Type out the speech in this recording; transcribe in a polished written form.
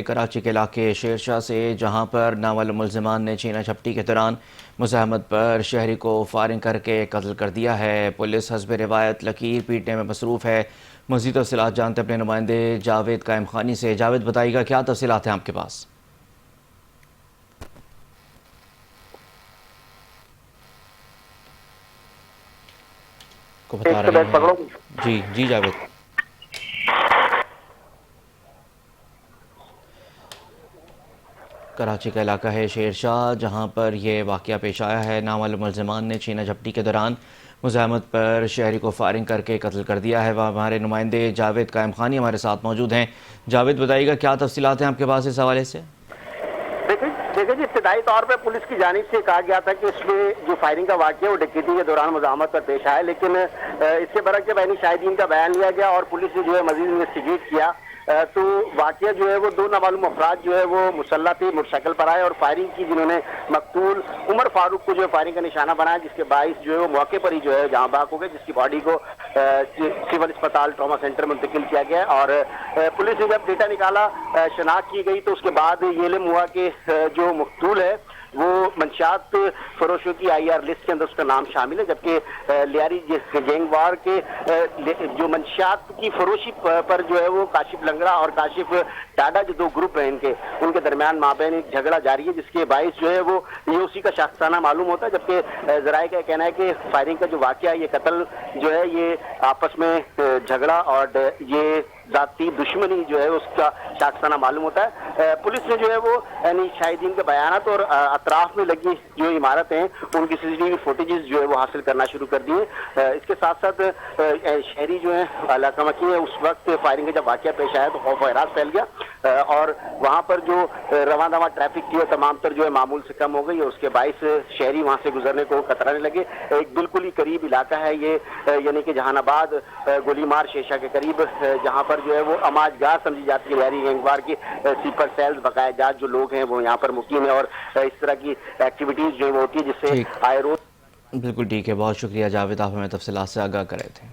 کراچی کے علاقے شیر شاہ سے، جہاں پر نامعلوم ملزمان نے چھینا جھپٹی کے دوران مزاحمت پر شہری کو فائرنگ کر کے قتل کر دیا ہے۔ پولیس حسب روایت لکیر پیٹنے میں مصروف ہے۔ مزید تفصیلات جانتے اپنے نمائندے جاوید قائم خانی سے۔ جاوید، بتائیے گا کیا تفصیلات ہیں آپ کے پاس؟ کو بتا رہے ہیں جی جاوید۔ کراچی کا علاقہ ہے شیر شاہ، جہاں پر یہ واقعہ پیش آیا ہے۔ نامعلوم ملزمان نے چھینا جھپٹی کے دوران مزاحمت پر شہری کو فائرنگ کر کے قتل کر دیا ہے۔ ہمارے نمائندے جاوید قائم خانی ہمارے ساتھ موجود ہیں۔ جاوید، بتائیے گا کیا تفصیلات ہیں آپ کے پاس اس حوالے سے؟ دیکھیں جی، ابتدائی طور پہ پولیس کی جانب سے کہا گیا تھا کہ اس میں جو فائرنگ کا واقعہ وہ ڈکیتی کے دوران مزاحمت پر پیش آیا، لیکن اس کے برعکس جب عینی شاہدین کا بیان لیا گیا اور پولیس نے جو ہے مزید انویسٹیگیٹ کیا تو واقعہ جو ہے وہ دو نامعلوم افراد جو ہے وہ مسلح تھے، موٹر سائیکل پر آئے اور فائرنگ کی، جنہوں نے مقتول عمر فاروق کو جو ہے فائرنگ کا نشانہ بنایا، جس کے باعث جو ہے وہ موقع پر ہی جو ہے جہاں بحق ہو گئے، جس کی باڈی کو سول اسپتال ٹراما سینٹر منتقل کیا گیا۔ اور پولیس نے جب ڈیٹا نکالا، شناخت کی گئی، تو اس کے بعد یہ علم ہوا کہ جو مقتول ہے وہ منشیات فروشوں کی IR لسٹ کے اندر اس کا نام شامل ہے، جبکہ لیاری گینگ وار کے جو منشیات کی فروشی پر جو ہے وہ کاشف لنگڑا اور کاشف ٹاڈا، جو دو گروپ ہیں ان کے درمیان مابین ایک جھگڑا جاری ہے، جس کے باعث جو ہے وہ یہ اسی کا شاخسانہ معلوم ہوتا ہے، جبکہ ذرائع کا کہنا ہے کہ فائرنگ کا جو واقعہ ہے، یہ قتل جو ہے یہ آپس میں جھگڑا اور یہ ذاتی دشمنی جو ہے اس کا شاخسانہ معلوم ہوتا ہے۔ پولیس نے جو ہے وہ یعنی شاہدین کے بیانات اور اطراف میں لگی جو عمارت ہیں ان کی CCTV فوٹیجز جو ہے وہ حاصل کرنا شروع کر دیے۔ اس کے ساتھ ساتھ شہری جو ہیں علاقہ مکی ہے، اس وقت فائرنگ کا جب واقعہ پیش آیا تو خوف و ہراس پھیل گیا اور وہاں پر جو رواں دواں ٹریفک تھی وہ تمام تر جو ہے معمول سے کم ہو گئی اور اس کے باعث شہری وہاں سے گزرنے کو کترانے لگے۔ ایک بالکل ہی قریب علاقہ ہے یہ، یعنی کہ جہان آباد گولی مار شیشہ کے قریب، جہاں پر جو ہے وہ اماج گاہ سمجھی جاتی ہے لیاری گینگوار کی سیپر سیلز بقایا جات جو لوگ ہیں وہ یہاں پر مقیم ہیں اور اس طرح کی ایکٹیویٹیز جو ہوتی ہے جس سے آئے روز۔ بالکل ٹھیک ہے، بہت شکریہ جاوید، آپ ہمیں تفصیلات سے آگاہ کر رہے تھے۔